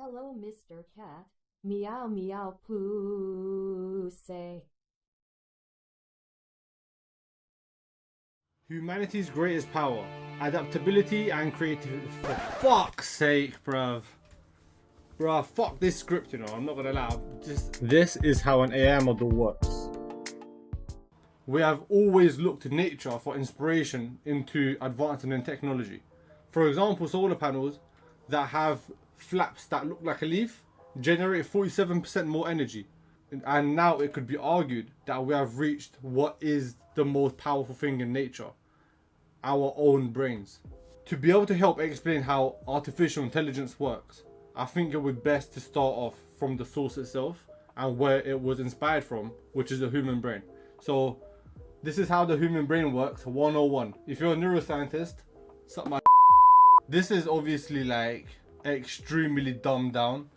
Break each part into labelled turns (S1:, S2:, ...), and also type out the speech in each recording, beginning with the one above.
S1: Hello, Mr. Cat. Meow meow pussy.
S2: Humanity's greatest power, adaptability and creativity. For fuck's sake, bruv. Bruh, fuck this script, you know, I'm not gonna lie. This is how an AI model works. We have always looked to nature for inspiration into advancing in technology. For example, solar panels that have flaps that look like a leaf generate 47% more energy. And now it could be argued that we have reached what is the most powerful thing in nature, our own brains. To be able to help explain how artificial intelligence works, I think it would be best to start off from the source itself and where it was inspired from, which is the human brain. So this is how the human brain works 101. If you're a neuroscientist, suck my This is obviously like extremely dumbed down.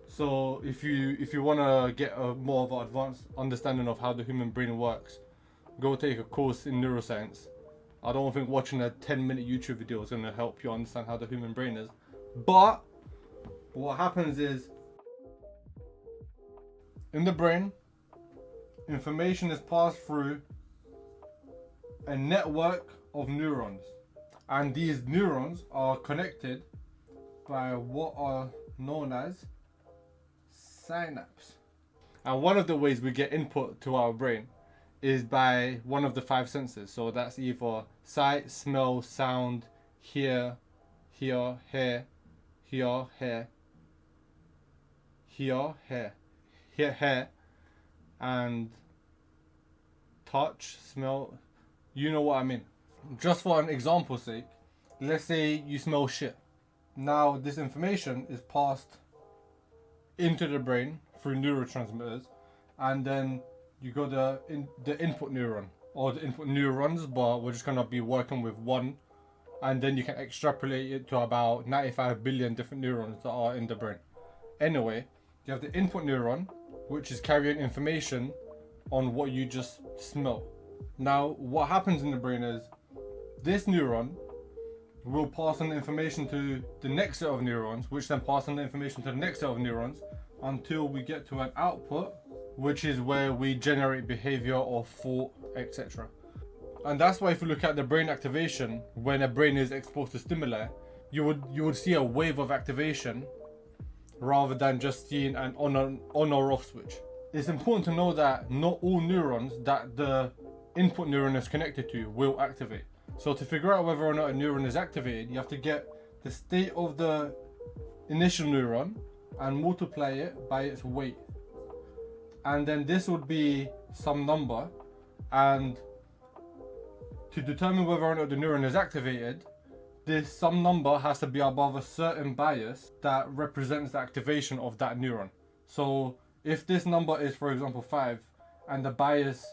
S2: So if you want to get a more of an advanced understanding of how the human brain works, go take a course in neuroscience. I don't think watching a 10-minute YouTube video is going to help you understand how the human brain is. But what happens is, in the brain, information is passed through a network of neurons. And these neurons are connected by what are known as synapses. And one of the ways we get input to our brain is by one of the five senses. So that's either sight, smell, sound, hear, hear, hair, and touch, smell. You know what I mean. Just for an example's sake, let's say you smell shit. Now this information is passed into the brain through neurotransmitters, and then you got the input neuron or the input neurons, but we're just gonna be working with one, and then you can extrapolate it to about 95 billion different neurons that are in the brain. Anyway, you have the input neuron, which is carrying information on what you just smell. Now, what happens in the brain is this neuron will pass on the information to the next set of neurons, which then pass on the information to the next set of neurons until we get to an output, which is where we generate behavior or thought, etc. And that's why if you look at the brain activation, when a brain is exposed to stimuli, you would see a wave of activation rather than just seeing an on or off switch. It's important to know that not all neurons that the input neuron is connected to will activate. So to figure out whether or not a neuron is activated, you have to get the state of the initial neuron and multiply it by its weight. And then this would be some number, and to determine whether or not the neuron is activated, this some number has to be above a certain bias that represents the activation of that neuron. So if this number is, for example, 5, and the bias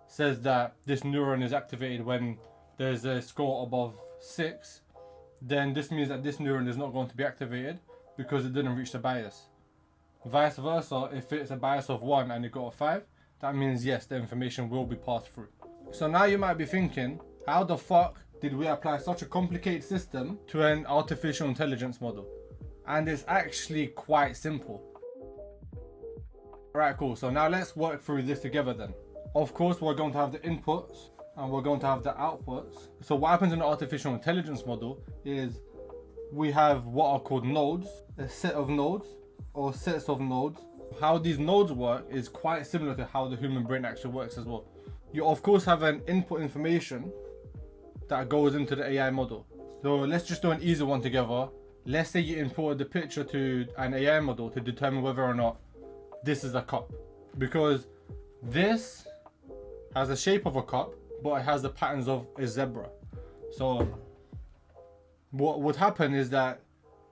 S2: says that this neuron is activated when there's a score above 6, then this means that this neuron is not going to be activated because it didn't reach the bias. Vice versa, if it's a bias of 1 and it got a 5, that means yes, the information will be passed through. So now you might be thinking, how the fuck did we apply such a complicated system to an artificial intelligence model? And it's actually quite simple. Right, cool. So now let's work through this together then. Of course, we're going to have the inputs and we're going to have the outputs. So what happens in an artificial intelligence model is we have what are called nodes, a set of nodes or sets of nodes. How these nodes work is quite similar to how the human brain actually works as well. You of course have an input information that goes into the AI model. So let's just do an easy one together. Let's say you imported the picture to an AI model to determine whether or not this is a cup. Because this has the shape of a cup, but it has the patterns of a zebra. So what would happen is that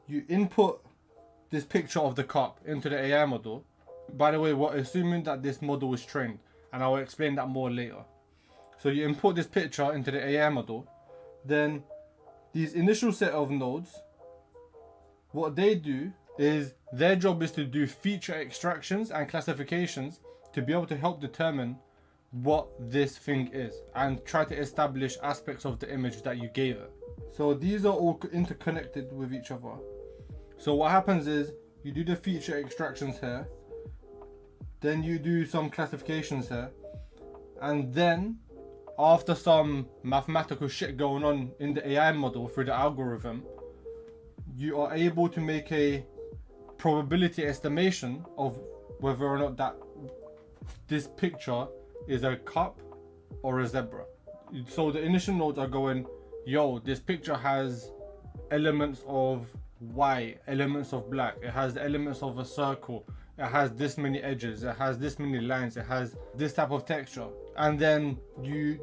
S2: you input this picture of the cup into the AI model. By the way, we're assuming that this model is trained, and I will explain that more later. So you import this picture into the AI model, then these initial set of nodes, what they do is their job is to do feature extractions and classifications to be able to help determine what this thing is and try to establish aspects of the image that you gave it. So these are all interconnected with each other. So what happens is you do the feature extractions here, then you do some classifications here, and then after some mathematical shit going on in the AI model through the algorithm, you are able to make a probability estimation of whether or not that this picture is a cup or a zebra. So the initial nodes are going, yo, this picture has elements of white, elements of black, it has the elements of a circle, it has this many edges, it has this many lines, it has this type of texture. And then you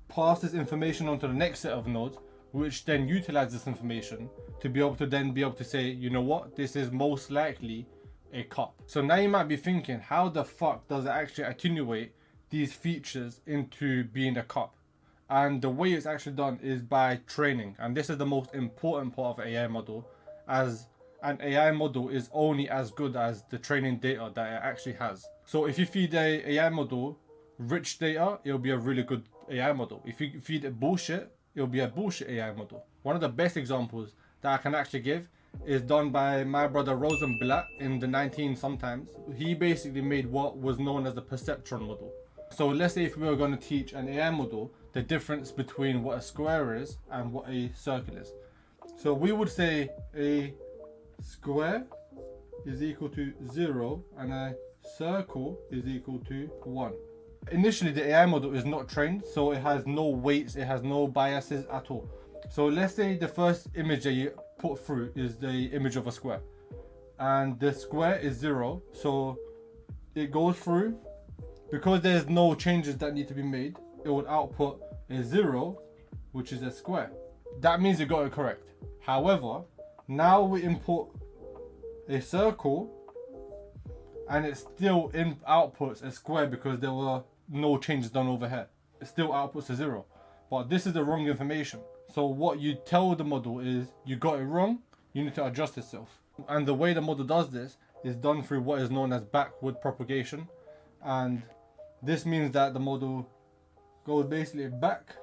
S2: pass this information on to the next set of nodes, which then utilize this information to be able to say, you know what, this is most likely a cup. So now you might be thinking, how the fuck does it actually attenuate these features into being a cup? And the way it's actually done is by training. And this is the most important part of an AI model, as an AI model is only as good as the training data that it actually has. So if you feed a AI model rich data, it'll be a really good AI model. If you feed it bullshit, it'll be a bullshit AI model. One of the best examples that I can actually give is done by my brother Rosenblatt in the 19 sometimes. He basically made what was known as the perceptron model. So let's say if we were going to teach an AI model the difference between what a square is and what a circle is. So we would say a square is equal to 0 and a circle is equal to 1. Initially the AI model is not trained, so it has no weights, it has no biases at all. So let's say the first image that you put through is the image of a square, and the square is 0, so it goes through. Because there's no changes that need to be made, it would output a 0, which is a square. That means you got it correct. However, now we import a circle and it still outputs a square because there were no changes done over here. It still outputs a 0. But this is the wrong information. So what you tell the model is, you got it wrong, you need to adjust itself. And the way the model does this is done through what is known as backward propagation. And this means that the model goes basically back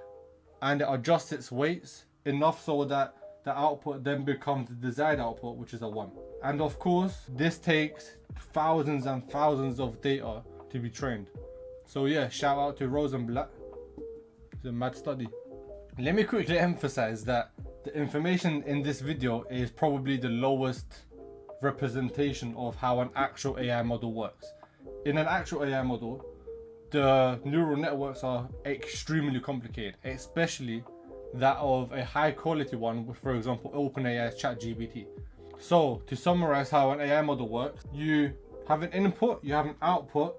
S2: and it adjusts its weights enough so that the output then becomes the desired output, which is a 1. And of course, this takes thousands and thousands of data to be trained. So yeah, shout out to Rosenblatt. It's a mad study. Let me quickly emphasize that the information in this video is probably the lowest representation of how an actual AI model works. In an actual AI model, the neural networks are extremely complicated, especially that of a high quality one, for example, OpenAI's ChatGPT. So to summarize how an AI model works, you have an input, you have an output.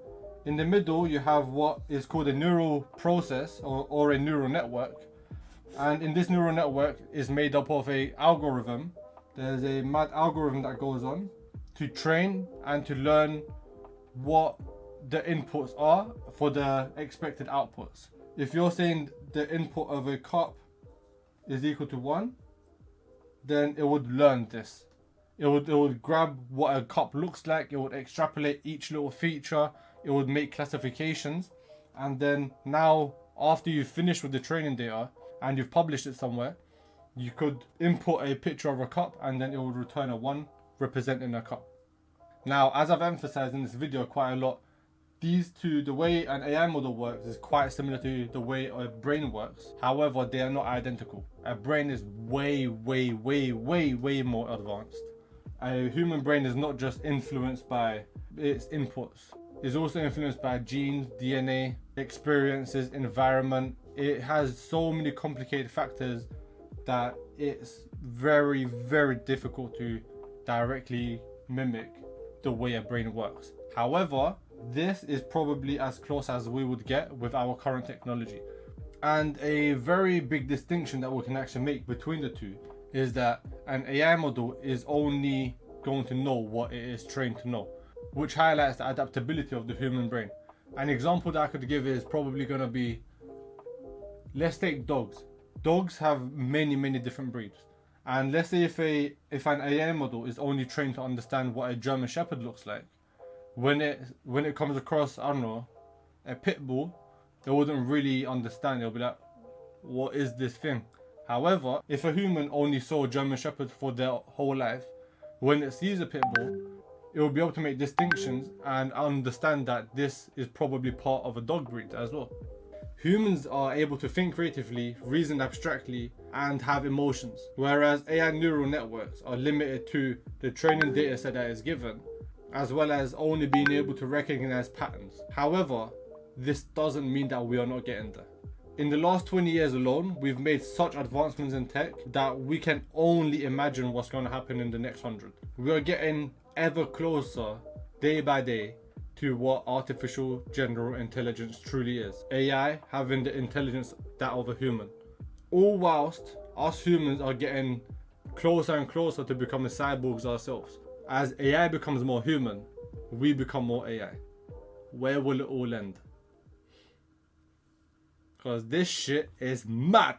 S2: In the middle, you have what is called a neural process or a neural network. And in this neural network is made up of a algorithm. There's a mad algorithm that goes on to train and to learn what the inputs are for the expected outputs. If you're saying the input of a cup is equal to 1, then it would learn this. It would grab what a cup looks like, it would extrapolate each little feature, it would make classifications, and then now after you've finished with the training data and you've published it somewhere, you could input a picture of a cup and then it would return a 1 representing a cup. Now, as I've emphasized in this video quite a lot, these two, the way an AI model works is quite similar to the way a brain works. However, they are not identical. A brain is way more advanced. A human brain is not just influenced by its inputs. It's also influenced by genes, DNA, experiences, environment. It has so many complicated factors that it's very difficult to directly mimic the way a brain works. However, this is probably as close as we would get with our current technology. And a very big distinction that we can actually make between the two is that an AI model is only going to know what it is trained to know, which highlights the adaptability of the human brain. An example that I could give is probably going to be, let's take dogs. Dogs have many different breeds. And let's say if an AI model is only trained to understand what a German Shepherd looks like, when it comes across, I don't know, a pit bull, it wouldn't really understand. It'll be like, what is this thing? However, if a human only saw German Shepherds for their whole life, when it sees a pit bull, it will be able to make distinctions and understand that this is probably part of a dog breed as well. Humans are able to think creatively, reason abstractly, and have emotions, whereas AI neural networks are limited to the training data set that is given, as well as only being able to recognize patterns. However, this doesn't mean that we are not getting there. In the last 20 years alone, we've made such advancements in tech that we can only imagine what's going to happen in the next 100. We are getting ever closer, day by day, to what artificial general intelligence truly is. AI having the intelligence that of a human. All whilst us humans are getting closer and closer to becoming cyborgs ourselves. As AI becomes more human, we become more AI. Where will it all end? Because this shit is mad.